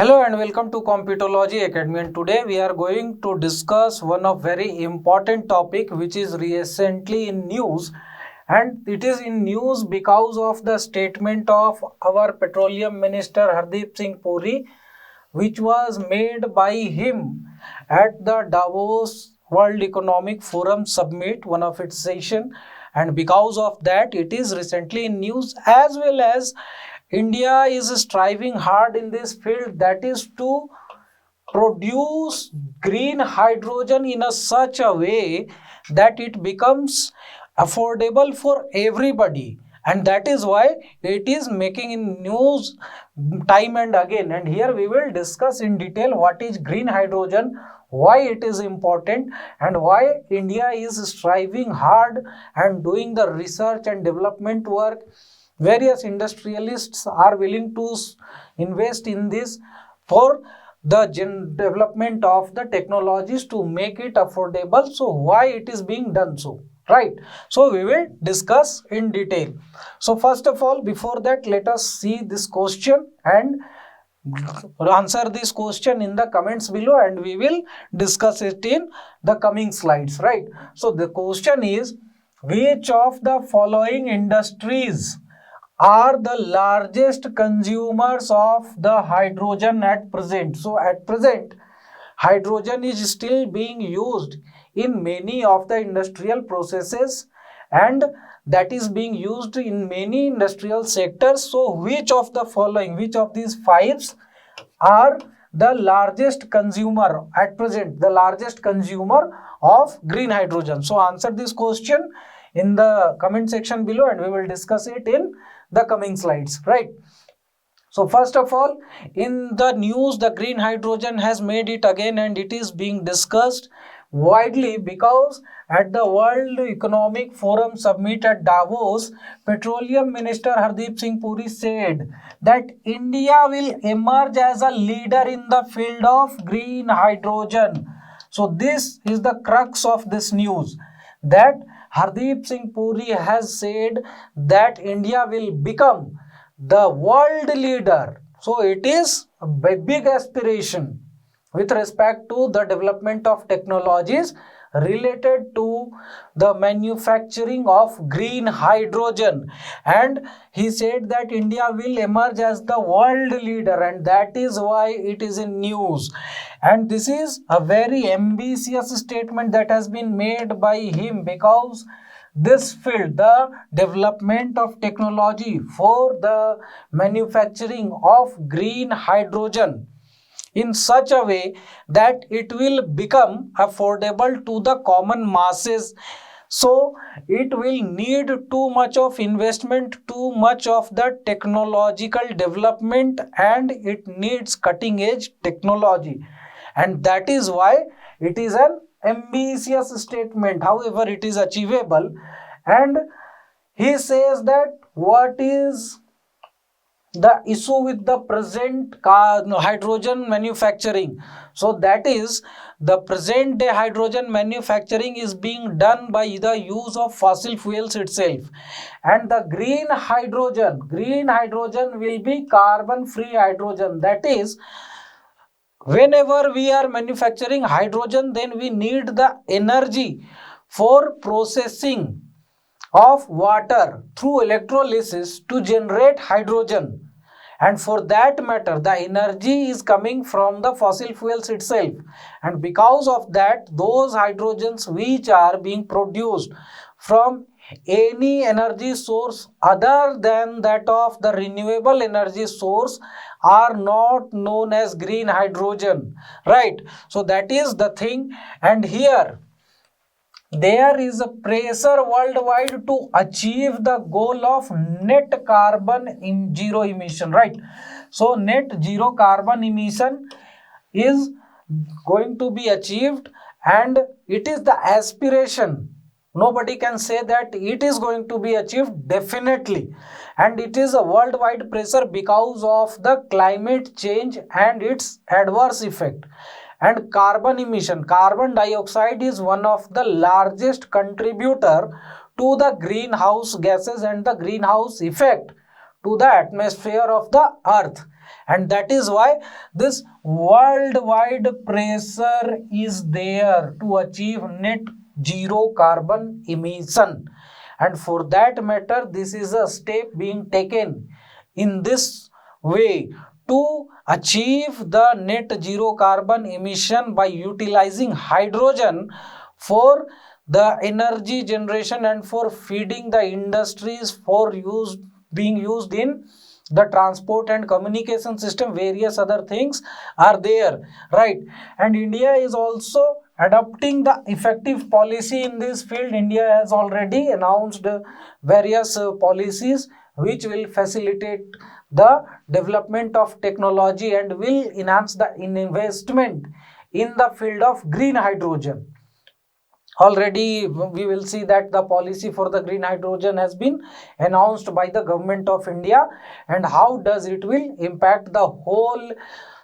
Hello and welcome to Competology Academy, and today we are going to discuss one of very important topic which is recently in news, and it is in news because of the statement of our petroleum minister Hardeep Singh Puri, which was made by him at the Davos World Economic Forum Summit, one of its session, and because of that it is recently in news, as well as India is striving hard in this field, that is to produce green hydrogen in such a way that it becomes affordable for everybody, and that is why it is making in news time and again. And here we will discuss in detail what is green hydrogen, why it is important, and why India is striving hard and doing the research and development work. Various industrialists are willing to invest in this for the development of the technologies to make it affordable. So why it is being done so, right? So we will discuss in detail. So first of all, before that, let us see this question and answer this question in the comments below, and we will discuss it in the coming slides, right? So the question is, which of the following industries are the largest consumers of the hydrogen at present? So at present, hydrogen is still being used in many of the industrial processes, and that is being used in many industrial sectors. So which of the following, which of these fives are the largest consumer at present, the largest consumer of green hydrogen? So answer this question in the comment section below, and we will discuss it in the coming slides, right? So first of all, in the news, the green hydrogen has made it again, and it is being discussed widely because at the World Economic Forum Summit at Davos, Petroleum Minister Hardeep Singh Puri said that India will emerge as a leader in the field of green hydrogen. So this is the crux of this news, that Hardeep Singh Puri has said that India will become the world leader. So it is a big aspiration with respect to the development of technologies related to the manufacturing of green hydrogen, and he said that India will emerge as the world leader, and that is why it is in news. And this is a very ambitious statement that has been made by him, because this field, the development of technology for the manufacturing of green hydrogen in such a way that it will become affordable to the common masses. So it will need too much of investment, too much of the technological development, and it needs cutting edge technology, and that is why it is an ambitious statement. However, it is achievable, and he says that what is the issue with the present hydrogen manufacturing? So that is, the present day hydrogen manufacturing is being done by the use of fossil fuels itself, and the green hydrogen will be carbon free hydrogen. That is, whenever we are manufacturing hydrogen, then we need the energy for processing of water through electrolysis to generate hydrogen, and for that matter the energy is coming from the fossil fuels itself, and because of that those hydrogens which are being produced from any energy source other than that of the renewable energy source are not known as green hydrogen, right? So that is the thing, and here there is a pressure worldwide to achieve the goal of net carbon zero emission, right? So net zero carbon emission is going to be achieved, and it is the aspiration. Nobody can say that it is going to be achieved, definitely, and it is a worldwide pressure because of the climate change and its adverse effect. And carbon emission, carbon dioxide is one of the largest contributor to the greenhouse gases and the greenhouse effect to the atmosphere of the earth. and that is why this worldwide pressure is there to achieve net zero carbon emission. And for that matter, this is a step being taken in this way to achieve the net zero carbon emission by utilizing hydrogen for the energy generation and for feeding the industries for use being used in the transport and communication system. Various other things are there, right? And India is also adopting the effective policy in this field. India has already announced various policies which will facilitate the development of technology and will enhance the investment in the field of green hydrogen. Already we will see that the policy for the green hydrogen has been announced by the government of India, and how does it will impact the whole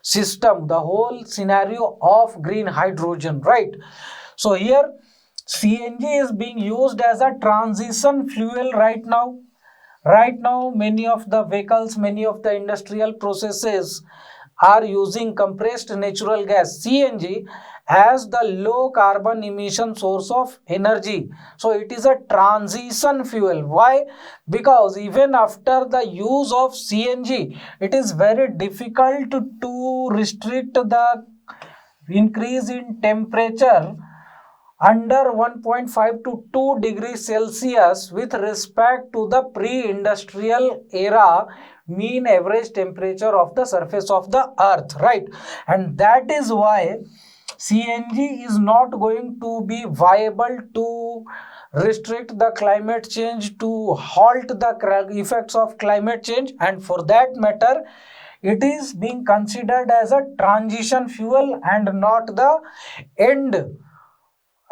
system, the whole scenario of green hydrogen, right? So here CNG is being used as a transition fuel right now. Right now, many of the vehicles, many of the industrial processes are using compressed natural gas CNG as the low carbon emission source of energy. So it is a transition fuel. Why? Because even after the use of CNG, it is very difficult to restrict the increase in temperature under 1.5 to 2 degrees Celsius with respect to the pre-industrial era mean average temperature of the surface of the earth, right? And that is why CNG is not going to be viable to restrict the climate change, to halt the effects of climate change, and for that matter it is being considered as a transition fuel and not the end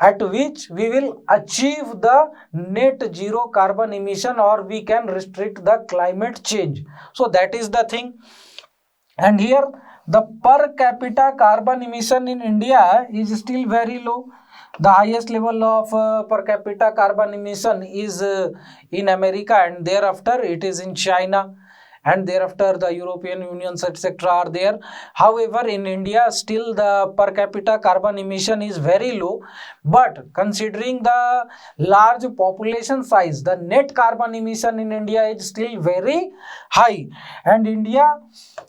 at which we will achieve the net zero carbon emission, or we can restrict the climate change. So that is the thing. And here the per capita carbon emission in India is still very low. The highest level of per capita carbon emission is in America, and thereafter it is in China, and thereafter the European Union, etc. are there. However, in India still the per capita carbon emission is very low, but considering the large population size, the net carbon emission in India is still very high, and India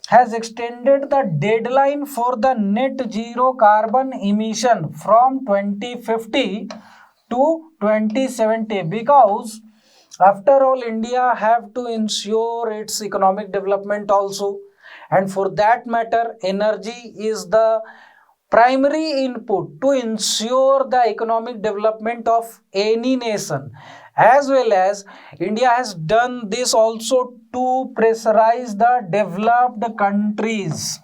has extended the deadline for the net zero carbon emission from 2050 to 2070, because after all, India have to ensure its economic development also, and for that matter, energy is the primary input to ensure the economic development of any nation. As well as India has done this also to pressurize the developed countries.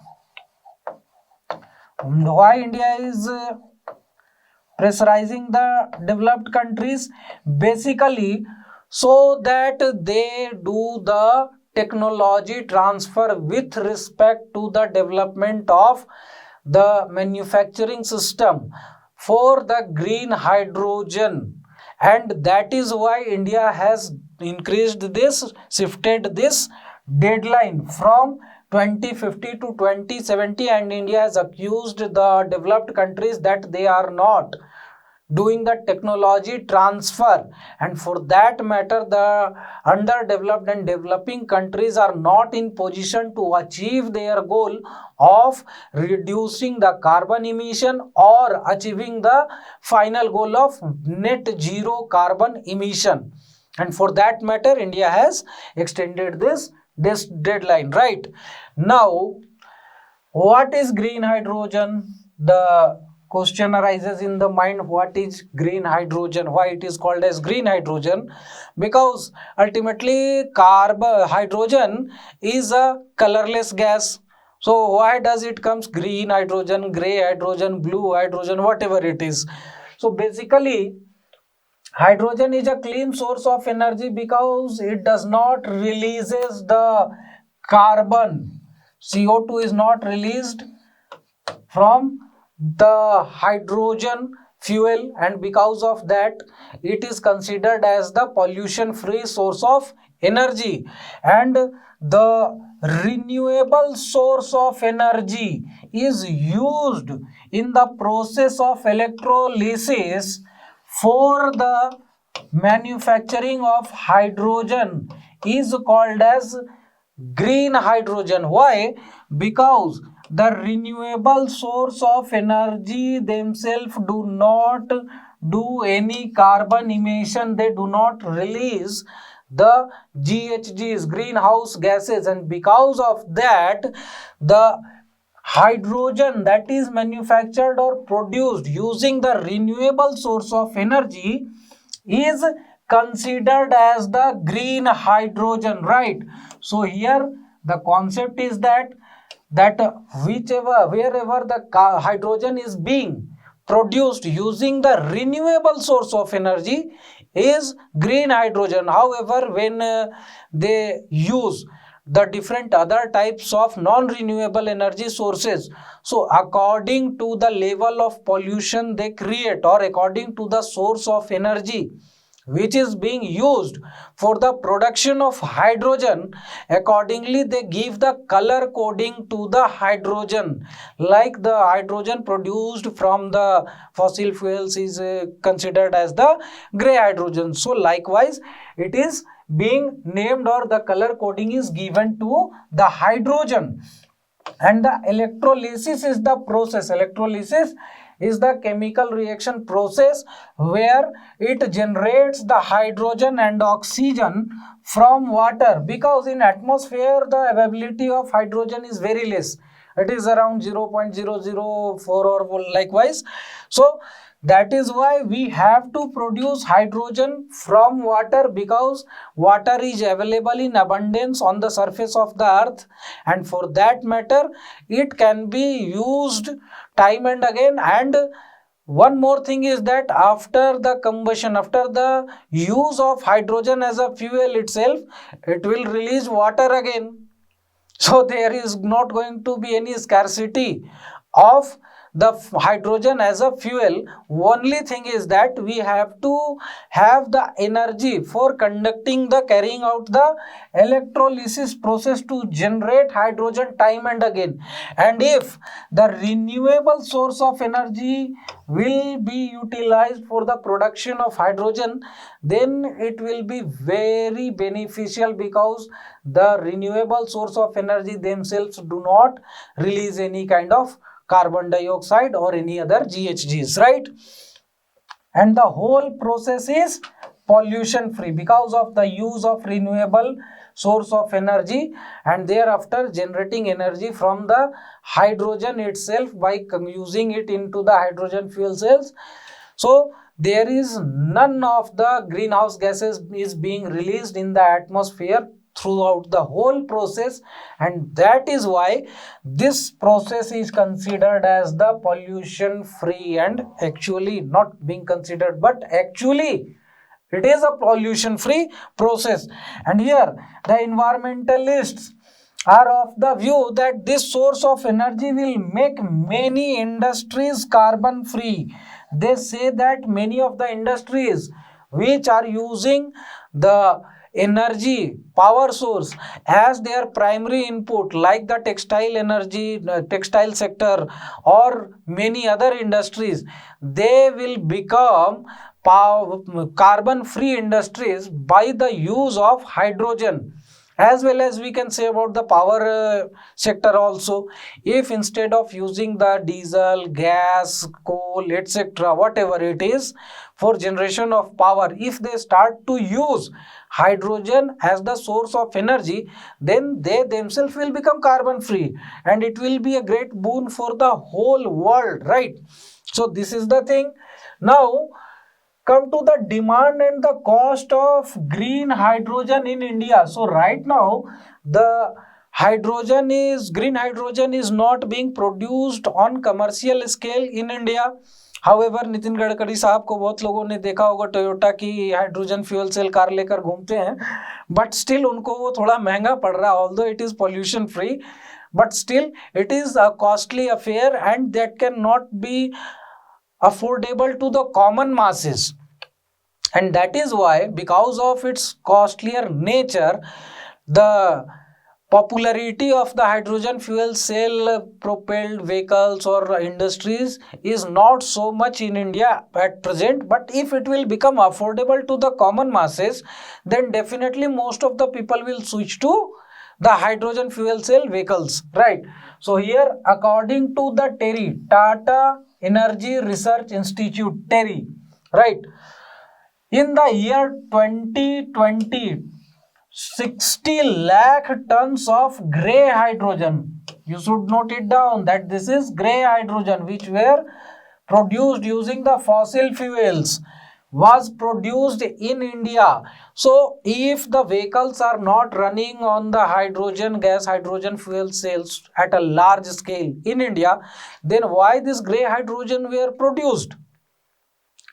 Why India is pressurizing the developed countries? Basically, so that they do the technology transfer with respect to the development of the manufacturing system for the green hydrogen. And that is why India has increased this, shifted this deadline from 2050 to 2070, and India has accused the developed countries that they are not doing the technology transfer, and for that matter the underdeveloped and developing countries are not in position to achieve their goal of reducing the carbon emission or achieving the final goal of net zero carbon emission. And for that matter India has extended this deadline. Right now, what is green hydrogen? The question arises in the mind, what is green hydrogen? Why it is called as green hydrogen? Because ultimately hydrogen is a colorless gas. So why does it comes green hydrogen, gray hydrogen, blue hydrogen, whatever it is? So basically hydrogen is a clean source of energy because it does not releases the carbon. CO2 is not released from the hydrogen fuel, and because of that it is considered as the pollution free source of energy. And the renewable source of energy is used in the process of electrolysis for the manufacturing of hydrogen is called as green hydrogen. Why? Because the renewable source of energy themselves do not do any carbon emission, they do not release the GHGs, greenhouse gases, and because of that the hydrogen that is manufactured or produced using the renewable source of energy is considered as the green hydrogen, right? So here the concept is that wherever the hydrogen is being produced using the renewable source of energy is green hydrogen. However, when they use the different other types of non-renewable energy sources, so according to the level of pollution they create or according to the source of energy which is being used for the production of hydrogen, accordingly they give the color coding to the hydrogen. Like the hydrogen produced from the fossil fuels is considered as the gray hydrogen, so likewise it is being named or the color coding is given to the hydrogen. And the electrolysis is the process. Electrolysis is the chemical reaction process where it generates the hydrogen and oxygen from water, because in atmosphere the availability of hydrogen is very less, it is around 0.004 or likewise. So that is why we have to produce hydrogen from water, because water is available in abundance on the surface of the earth, and for that matter it can be used time and again. And one more thing is that after the combustion, after the use of hydrogen as a fuel itself, it will release water again. So there is not going to be any scarcity of the hydrogen as a fuel. Only thing is that we have to have the energy for conducting the carrying out the electrolysis process to generate hydrogen time and again. And if the renewable source of energy will be utilized for the production of hydrogen, then it will be very beneficial, because the renewable source of energy themselves do not release any kind of carbon dioxide or any other GHGs, right? And the whole process is pollution free because of the use of renewable source of energy, and thereafter generating energy from the hydrogen itself by using it into the hydrogen fuel cells. So there is none of the greenhouse gases is being released in the atmosphere throughout the whole process, and that is why this process is considered as the pollution free, and actually not being considered but actually it is a pollution free process. And here the environmentalists are of the view that this source of energy will make many industries carbon free. They say that many of the industries which are using the energy power source as their primary input, like the textile energy, textile sector or many other industries, they will become carbon free industries by the use of hydrogen. As well as we can say about the power sector also, if instead of using the diesel, gas, coal, etc., whatever it is for generation of power, if they start to use hydrogen as the source of energy, then they themselves will become carbon free, and it will be a great boon for the whole world, right? So this is the thing. Now come to the demand and the cost of green hydrogen in India. So right now the green hydrogen is not being produced on commercial scale in India. However Nitin Gadkari साहब को बहुत लोगों ने देखा होगा Toyota की hydrogen fuel cell car लेकर घूमते हैं, बट स्टिल उनको वो थोड़ा महंगा पड़ रहा है, although it is pollution free, but still it is a costly affair and that can not B affordable to the common masses. And that is why, because of its costlier nature, the popularity of the hydrogen fuel cell propelled vehicles or industries is not so much in India at present. But if it will become affordable to the common masses, then definitely most of the people will switch to the hydrogen fuel cell vehicles, right? So here, according to the TERI, Tata Energy Research Institute, TERI, right, in the year 2020, 60 lakh tons of grey hydrogen, you should note it down that this is grey hydrogen, which were produced using the fossil fuels, was produced in India. So if the vehicles are not running on the hydrogen gas, hydrogen fuel cells at a large scale in India, then why this grey hydrogen were produced?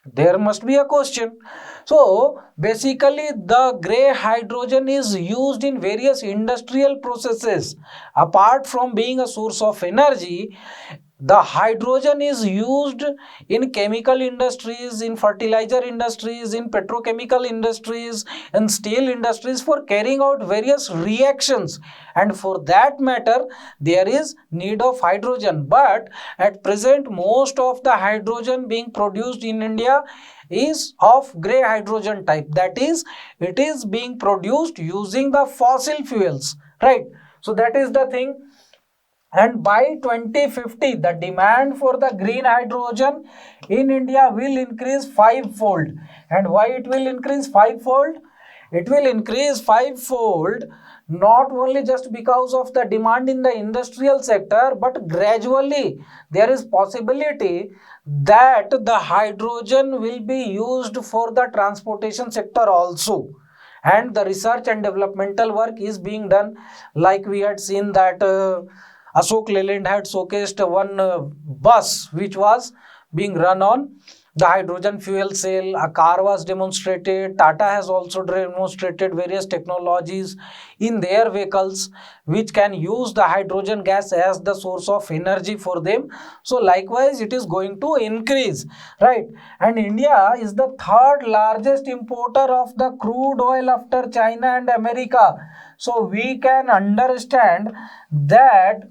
There must be a question. So basically the grey hydrogen is used in various industrial processes. Apart from being a source of energy, the hydrogen is used in chemical industries, in fertilizer industries, in petrochemical industries, and steel industries for carrying out various reactions. And for that matter, there is need of hydrogen. But at present, most of the hydrogen being produced in India is of grey hydrogen type. That is, it is being produced using the fossil fuels, right? So that is the thing. And by 2050, the demand for the green hydrogen in India will increase fivefold. And why it will increase fivefold? It will increase fivefold not only just because of the demand in the industrial sector, but gradually there is possibility that the hydrogen will be used for the transportation sector also. And the research and developmental work is being done, like we had seen that Ashok Leyland had showcased one bus which was being run on the hydrogen fuel cell. A car was demonstrated. Tata has also demonstrated various technologies in their vehicles which can use the hydrogen gas as the source of energy for them. So likewise it is going to increase, right? And India is the third largest importer of the crude oil after China and America. So we can understand that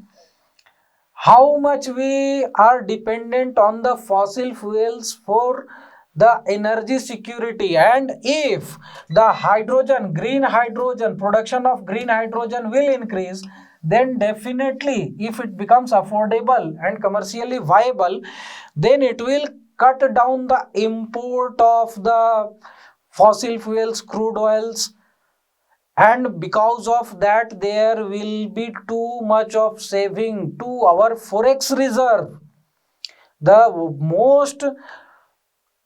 how much we are dependent on the fossil fuels for the energy security. And if the hydrogen, green hydrogen, production of green hydrogen will increase, then definitely if it becomes affordable and commercially viable, then it will cut down the import of the fossil fuels, crude oils, and because of that there will be too much of saving to our forex reserve. The most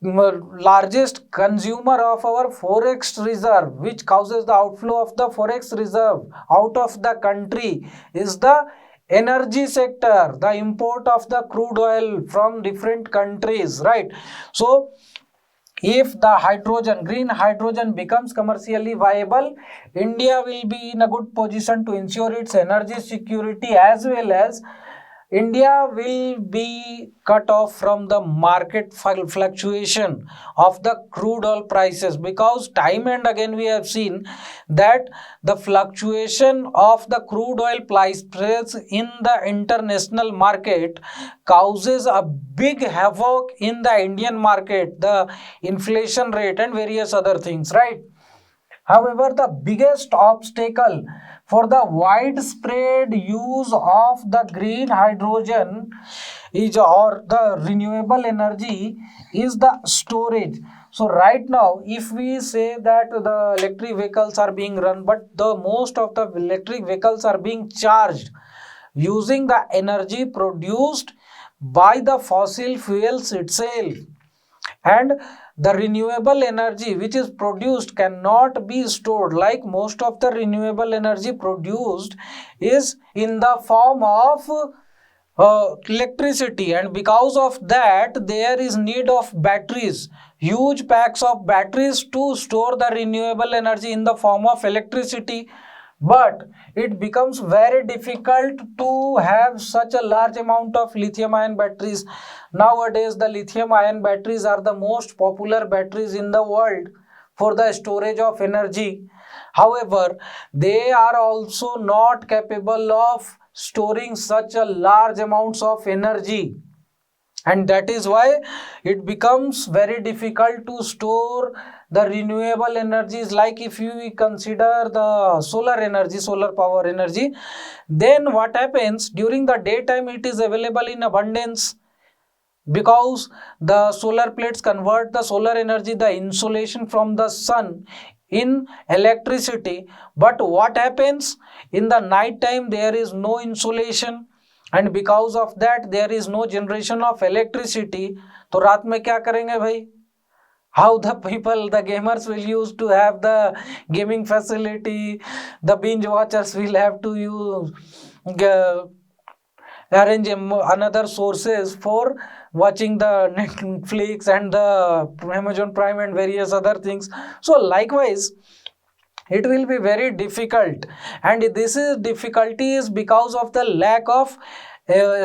largest consumer of our forex reserve, which causes the outflow of the forex reserve out of the country, is the energy sector, the import of the crude oil from different countries, right? So if the hydrogen, green hydrogen becomes commercially viable, India will be in a good position to ensure its energy security, as well as India will be cut off from the market fluctuation of the crude oil prices, because time and again we have seen that the fluctuation of the crude oil price in the international market causes a big havoc in the Indian market, the inflation rate and various other things, right? However, the biggest obstacle for the widespread use of the green hydrogen is, or the renewable energy, is the storage. So right now, if we say that the electric vehicles are being run, but the most of the electric vehicles are being charged using the energy produced by the fossil fuels itself, and the renewable energy which is produced cannot be stored. Like most of the renewable energy produced is in the form of electricity, and because of that there is need of batteries, huge packs of batteries to store the renewable energy in the form of electricity. but it becomes very difficult to have such a large amount of lithium ion batteries. Nowadays the lithium ion batteries are the most popular batteries in the world for the storage of energy. However, they are also not capable of storing such a large amounts of energy, and that is why it becomes very difficult to store the renewable energies. Like if you consider the solar energy, solar power energy, then what happens, during the daytime it is available in abundance, because the solar plates convert the solar energy, the insolation from the sun, in electricity. But what happens, in the night time there is no insolation, and because of that there is no generation of electricity. तो रात में क्या करेंगे भाई? How the people, the gamers will use to have the gaming facility, the binge watchers will have to use arrange another sources for watching the Netflix and the Amazon Prime and various other things. So likewise it will be very difficult, and this is difficulty is because of the lack of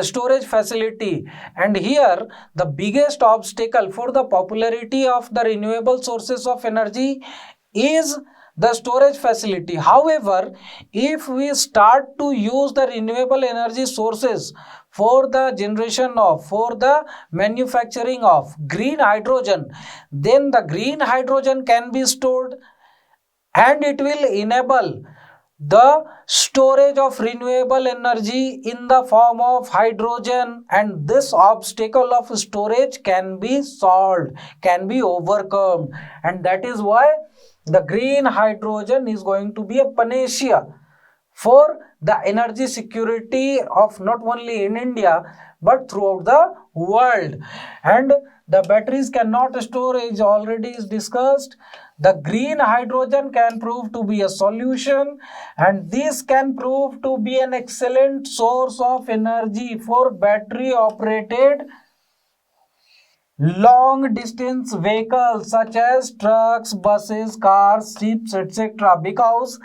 storage facility. And here the biggest obstacle for the popularity of the renewable sources of energy is the storage facility. However, if we start to use the renewable energy sources for the generation of, for the manufacturing of green hydrogen, then the green hydrogen can be stored, and it will enable the storage of renewable energy in the form of hydrogen, and this obstacle of storage can be solved, can be overcome. And that is why the green hydrogen is going to be a panacea for the energy security of not only in India but throughout the world. And the batteries cannot store, is already is discussed. The green hydrogen can prove to be a solution, and this can prove to be an excellent source of energy for battery operated long distance vehicles such as trucks, buses, cars, ships, etc. Because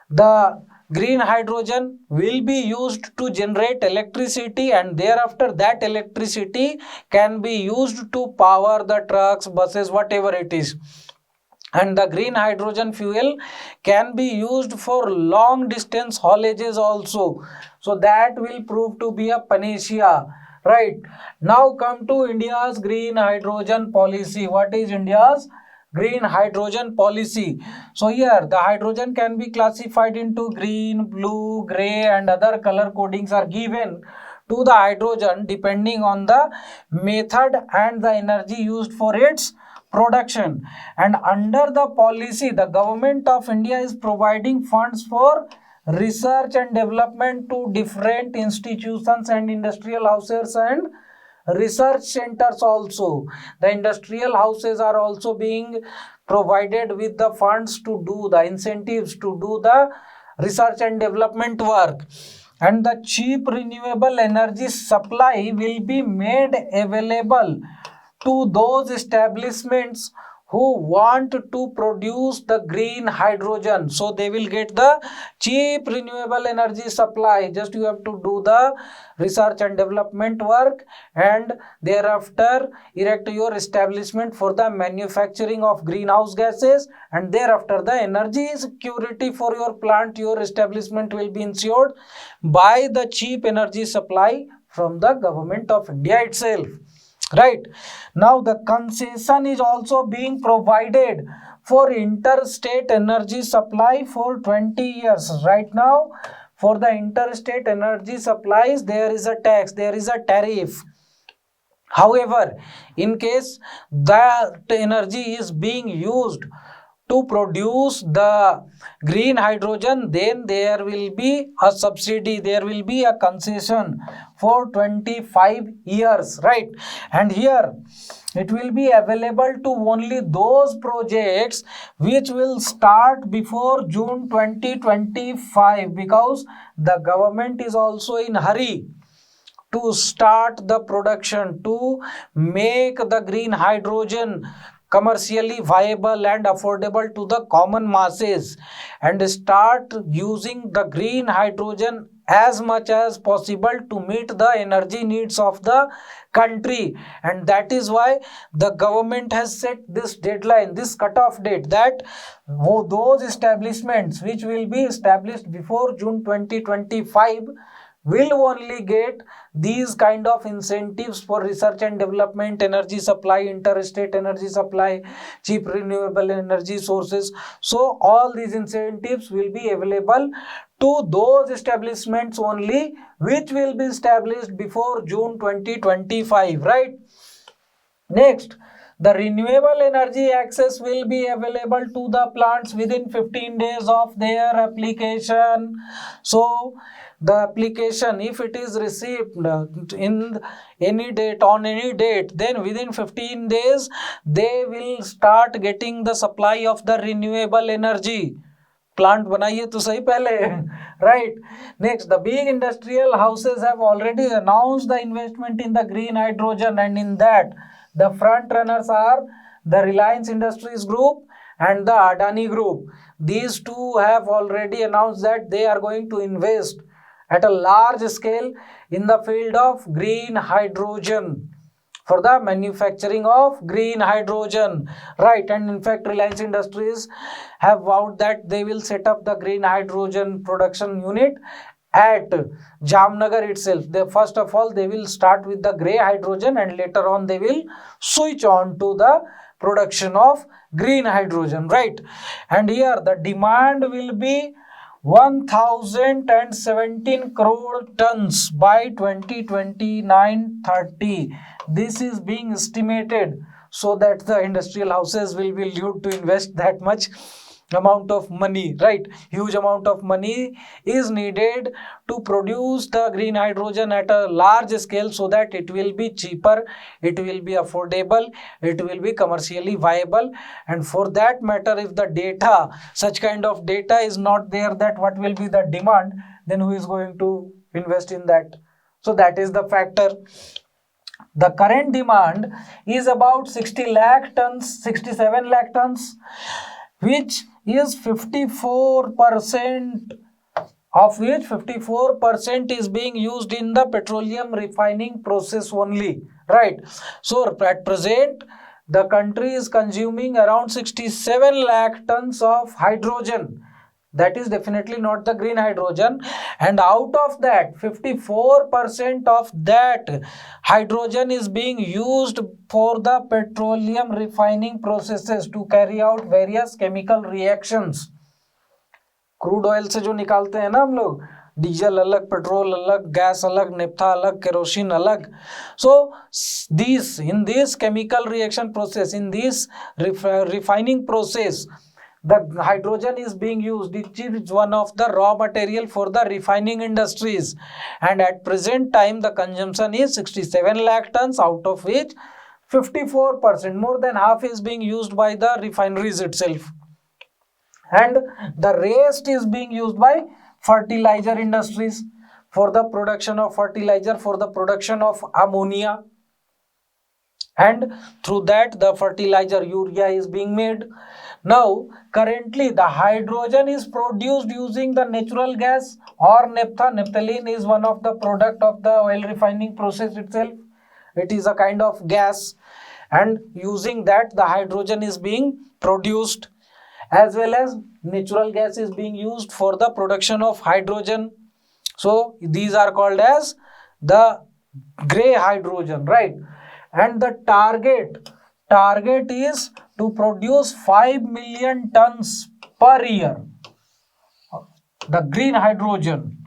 the green hydrogen will be used to generate electricity, and thereafter that electricity can be used to power the trucks, buses, whatever it is. And the green hydrogen fuel can be used for long distance haulages also. So that will prove to be a panacea. Right. Now come to India's green hydrogen policy. What is India's green hydrogen policy? So here the hydrogen can be classified into green, blue, gray, and other color codings are given to the hydrogen depending on the method and the energy used for its production. And under the policy, the government of India is providing funds for research and development to different institutions and industrial houses and research centers also. The industrial houses are also being provided with the funds to do the incentives to do the research and development work. And the cheap renewable energy supply will be made available to those establishments who want to produce the green hydrogen. So they will get the cheap renewable energy supply. Just you have to do the research and development work, and thereafter erect your establishment for the manufacturing of greenhouse gases, and thereafter the energy security for your plant, your establishment will be ensured by the cheap energy supply from the government of India itself. Right. Now the concession is also being provided for interstate energy supply for 20 years. Right now for the interstate energy supplies there is a tax, there is a tariff. However, in case that energy is being used to produce the green hydrogen, then there will be a subsidy, there will be a concession for 25 years, right? And here it will be available to only those projects which will start before June 2025, because the government is also in hurry to start the production, to make the green hydrogen commercially viable and affordable to the common masses, and start using the green hydrogen as much as possible to meet the energy needs of the country. And that is why the government has set this deadline, this cutoff date, that those establishments which will be established before June 2025 will only get these kind of incentives for research and development, energy supply, interstate energy supply, cheap renewable energy sources. So all these incentives will be available to those establishments only which will be established before June 2025, right? Next, the renewable energy access will be available to the plants within 15 days of their application. So the application, if it is received in any date, on any date, then within 15 days they will start getting the supply of the renewable energy. Plant बनाइए तो सही पहले, right? Next, the big industrial houses have already announced the investment in the green hydrogen, and in that the front runners are the Reliance Industries Group and the Adani Group. These two have already announced that they are going to invest at a large scale in the field of green hydrogen, for the manufacturing of green hydrogen, right? And in fact, Reliance Industries have vowed that they will set up the green hydrogen production unit at Jamnagar itself. First of all, they will start with the grey hydrogen, and later on they will switch on to the production of green hydrogen, right? And here the demand will be 1017 crore tons by 2029-30. This is being estimated so that the industrial houses will be able to invest that much amount of money, right? Huge amount of money is needed to produce the green hydrogen at a large scale, so that it will be cheaper, it will be affordable, it will be commercially viable. And for that matter, if the data, such kind of data is not there, that what will be the demand, then who is going to invest in that? So that is the factor. The current demand is about 60 lakh tons, 67 lakh tons, which is 54%, of which 54% is being used in the petroleum refining process only, right? So at present, the country is consuming around 67 lakh tons of hydrogen. That is definitely not the green hydrogen, and out of that 54% of that hydrogen is being used for the petroleum refining processes to carry out various chemical reactions. Crude oil से जो निकालते हैं ना हम लोग, diesel अलग, petrol अलग, gas अलग, नेफ्था अलग, केरोसिन अलग. So these, in this chemical reaction process, in this refining process, the hydrogen is being used. It is one of the raw material for the refining industries, and at present time the consumption is 67 lakh tons, out of which 54%, more than half, is being used by the refineries itself, and the rest is being used by fertilizer industries for the production of fertilizer, for the production of ammonia, and through that the fertilizer urea is being made. Now currently the hydrogen is produced using the natural gas or naphtha. Naphthalene is one of the product of the oil refining process itself. It is a kind of gas, and using that the hydrogen is being produced, as well as natural gas is being used for the production of hydrogen. So these are called as the grey hydrogen, right? And the target is to produce 5 million tons per year, the green hydrogen,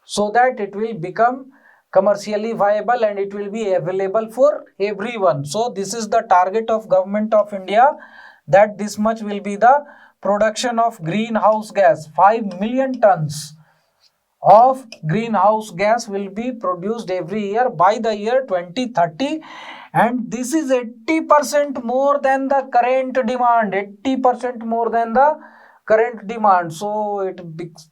so that it will become commercially viable and it will be available for everyone. So this is the target of Government of India, that this much will be the production of greenhouse gas. 5 million tons of greenhouse gas will be produced every year by the year 2030, and this is 80% more than the current demand, 80% more than the current demand. So it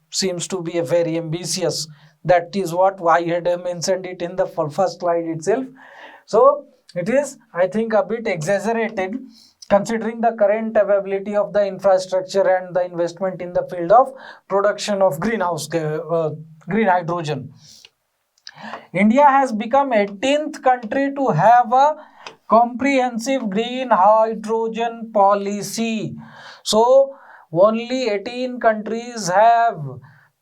seems to be a very ambitious. That is what I had mentioned it in the first slide itself. So it is, I think, a bit exaggerated considering the current availability of the infrastructure and the investment in the field of production of green hydrogen. India has become 18th country to have a comprehensive green hydrogen policy. So only 18 countries have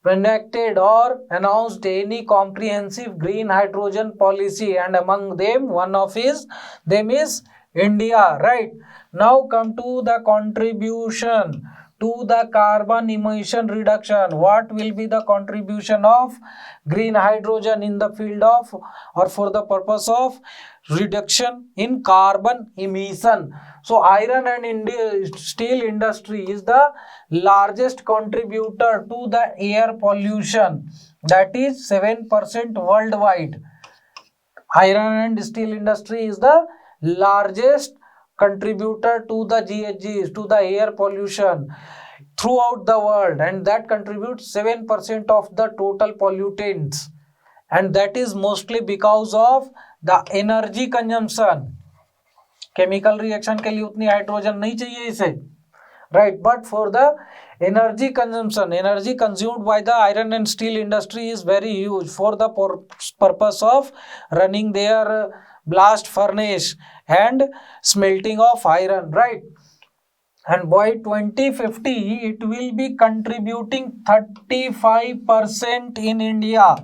enacted or announced any comprehensive green hydrogen policy, and among them one of them is India, right? Now come to the contribution to the carbon emission reduction. What will be the contribution of green hydrogen in the field of or for the purpose of reduction in carbon emission? So iron and steel industry is the largest contributor to the air pollution, that is 7% worldwide. Iron and steel industry is the largest contributor to the GHGs, to the air pollution throughout the world, and that contributes 7% of the total pollutants, and that is mostly because of the energy consumption. Chemical reaction के लिए उतनी hydrogen नहीं चाहिए इसे, right? But for the energy consumption, energy consumed by the iron and steel industry is very huge for the purpose of running their blast furnace and smelting of iron, right? And by 2050 it will be contributing 35% in India.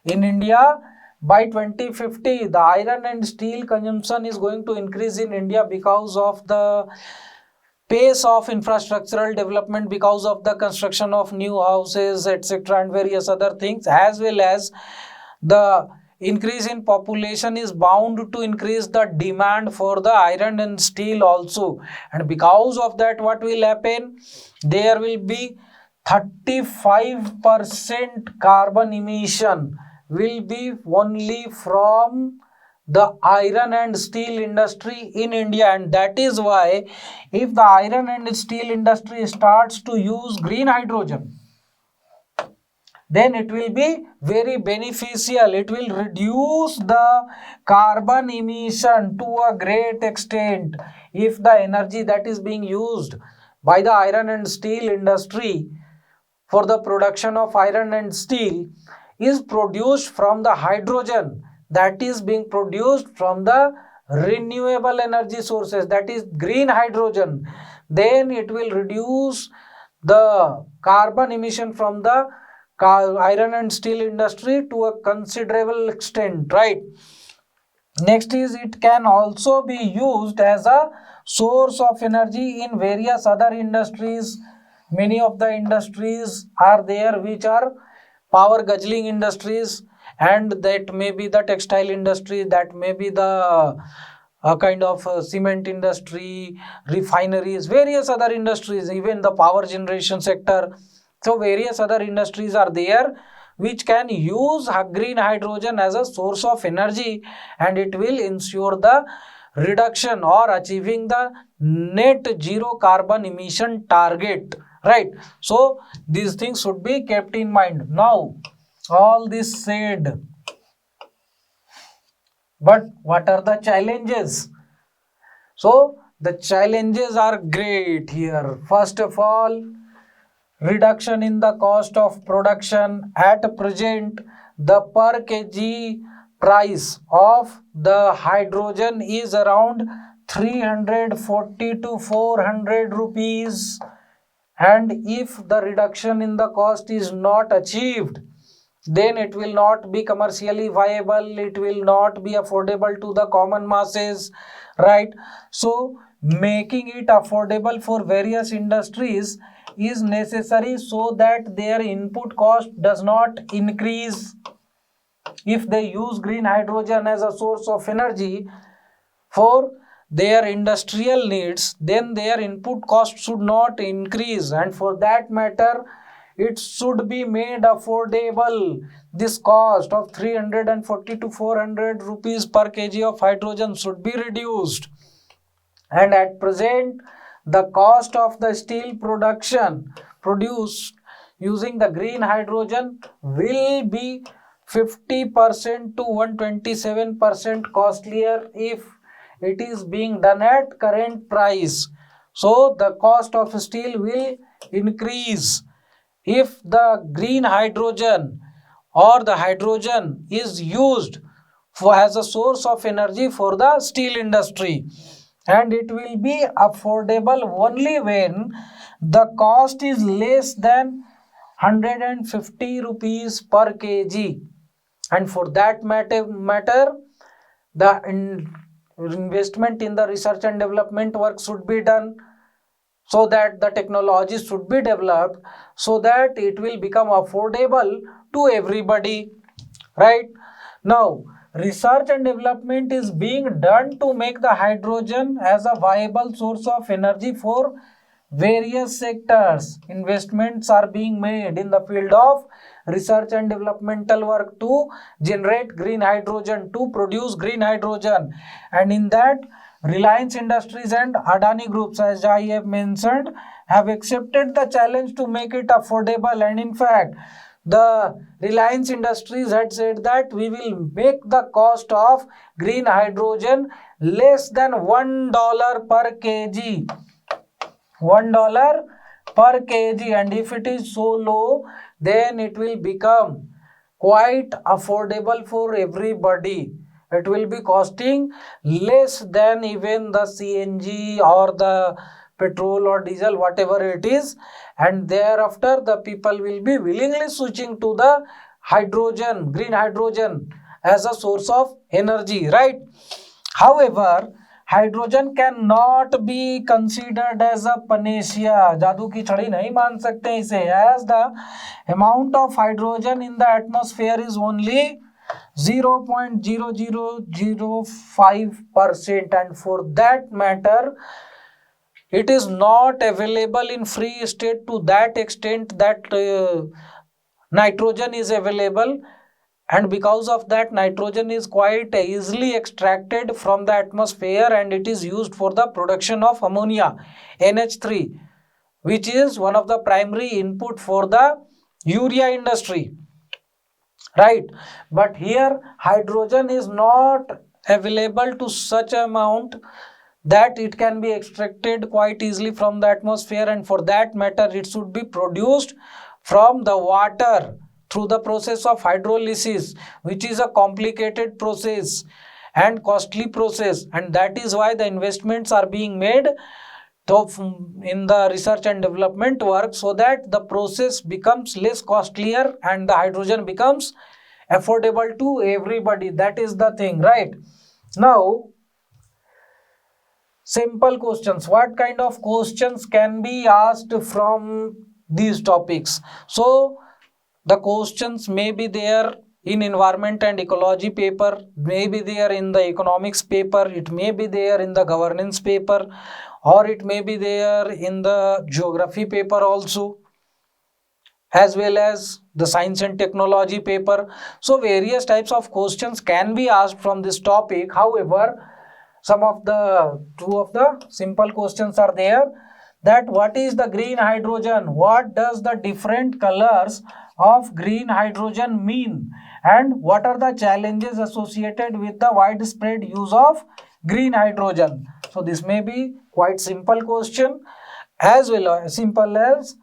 In India, by 2050 the iron and steel consumption is going to increase in India because of the pace of infrastructural development, because of the construction of new houses, etc., and various other things, as well as the increase in population is bound to increase the demand for the iron and steel also, and because of that what will happen, there will be 35% carbon emission will be only from the iron and steel industry in India. And that is why if the iron and steel industry starts to use green hydrogen, then it will be very beneficial. It will reduce the carbon emission to a great extent if the energy that is being used by the iron and steel industry for the production of iron and steel is produced from the hydrogen that is being produced from the renewable energy sources, that is green hydrogen, then it will reduce the carbon emission from the iron and steel industry to a considerable extent, right? Next is it can also be used as a source of energy in various other industries. Many of the industries are there which are power guzzling industries, and that may be the textile industry, that may be the kind of cement industry, refineries, various other industries, even the power generation sector. So various other industries are there which can use green hydrogen as a source of energy, and it will ensure the reduction or achieving the net zero carbon emission target, right? So these things should be kept in mind. Now all this said, but what are the challenges? So the challenges are great here. First of all, reduction in the cost of production. At present, the per kg price of the hydrogen is around 340 to 400 rupees, and if the reduction in the cost is not achieved, then it will not be commercially viable, it will not be affordable to the common masses, right? So making it affordable for various industries is necessary so that their input cost does not increase. If they use green hydrogen as a source of energy for their industrial needs, then their input cost should not increase, and for that matter it should be made affordable. This cost of 340 to 400 rupees per kg of hydrogen should be reduced. And at present, the cost of the steel production produced using the green hydrogen will be 50% to 127% costlier if it is being done at current price. So the cost of steel will increase. If the green hydrogen or the hydrogen is used for as a source of energy for the steel industry, and it will be affordable only when the cost is less than 150 rupees per kg, and for that matter the investment in the research and development work should be done, so that the technology should be developed, so that it will become affordable to everybody, right? Now research and development is being done to make the hydrogen as a viable source of energy for various sectors. Investments are being made in the field of research and developmental work to generate green hydrogen, to produce green hydrogen, and in that Reliance Industries and Adani Groups, as I have mentioned, have accepted the challenge to make it affordable. And in fact, the Reliance Industries had said that we will make the cost of green hydrogen less than $1 per kg. $1 per kg, and if it is so low, then it will become quite affordable for everybody. It will be costing less than even the CNG or the petrol or diesel, whatever it is, and thereafter the people will be willingly switching to the hydrogen, green hydrogen as a source of energy, right? However, hydrogen can not be considered as a panacea, जादू की छड़ी नहीं मान सकते इसे, as the amount of hydrogen in the atmosphere is only 0.0005%, and for that matter it is not available in free state to that extent that nitrogen is available, and because of that nitrogen is quite easily extracted from the atmosphere, and it is used for the production of ammonia, NH3, which is one of the primary input for the urea industry, right? But here hydrogen is not available to such amount that it can be extracted quite easily from the atmosphere, and for that matter it should be produced from the water through the process of hydrolysis, which is a complicated process and costly process, and that is why the investments are being made in the research and development work, so that the process becomes less costlier and the hydrogen becomes affordable to everybody. That is the thing, right? Now simple questions. What kind of questions can be asked from these topics? So the questions may be there in environment and ecology paper, may be there in the economics paper, it may be there in the governance paper, or it may be there in the geography paper also, as well as the science and technology paper. So various types of questions can be asked from this topic. However, two of the simple questions are there, that what is the green hydrogen, what does the different colors of green hydrogen mean, and what are the challenges associated with the widespread use of green hydrogen. So this may be quite simple question, as well as simple as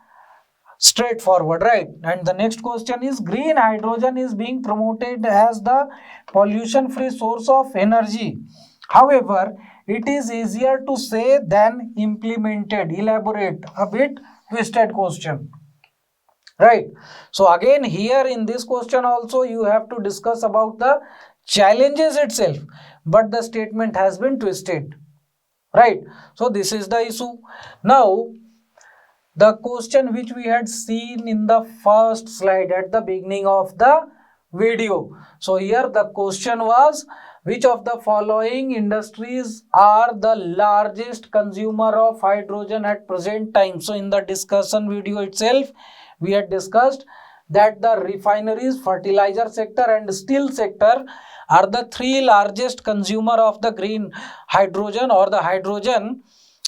straightforward, right? And the next question is, green hydrogen is being promoted as the pollution free source of energy. However, it is easier to say than implemented. Elaborate. A bit twisted question, right? So again here in this question also you have to discuss about the challenges itself, but the statement has been twisted, right? So this is the issue. Now the question which we had seen in the first slide at the beginning of the video. So here the question was, which of the following industries are the largest consumer of hydrogen at present time? So in the discussion video itself we had discussed that the refineries, fertilizer sector and steel sector are the three largest consumer of the green hydrogen or the hydrogen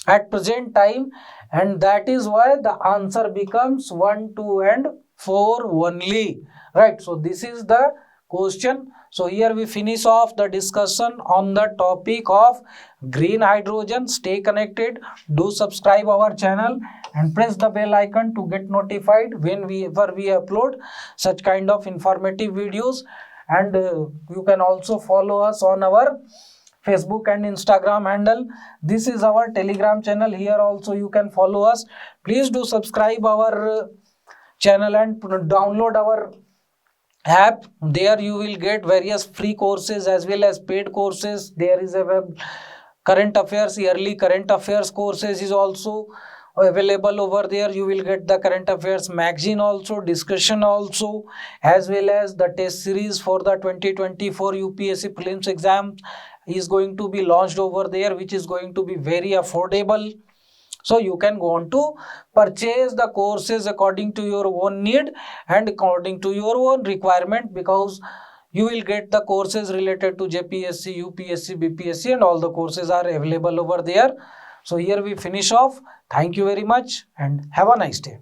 at present time, and that is why the answer becomes 1, 2 and 4 only, right? So this is the question. So here we finish off the discussion on the topic of green hydrogen. Stay connected, do subscribe our channel and press the bell icon to get notified whenever we upload such kind of informative videos. And you can also follow us on our Facebook and Instagram handle. This is our Telegram channel. Here also you can follow us. Please do subscribe our channel and download our app. There you will get various free courses as well as paid courses. There is a web current affairs, yearly current affairs courses is also available over there. You will get the current affairs magazine also, discussion also, as well as the test series for the 2024 UPSC prelims exam is going to be launched over there, which is going to be very affordable. So you can go on to purchase the courses according to your own need and according to your own requirement, because you will get the courses related to JPSC, UPSC, BPSC and all the courses are available over there. So here we finish off. Thank you very much and have a nice day.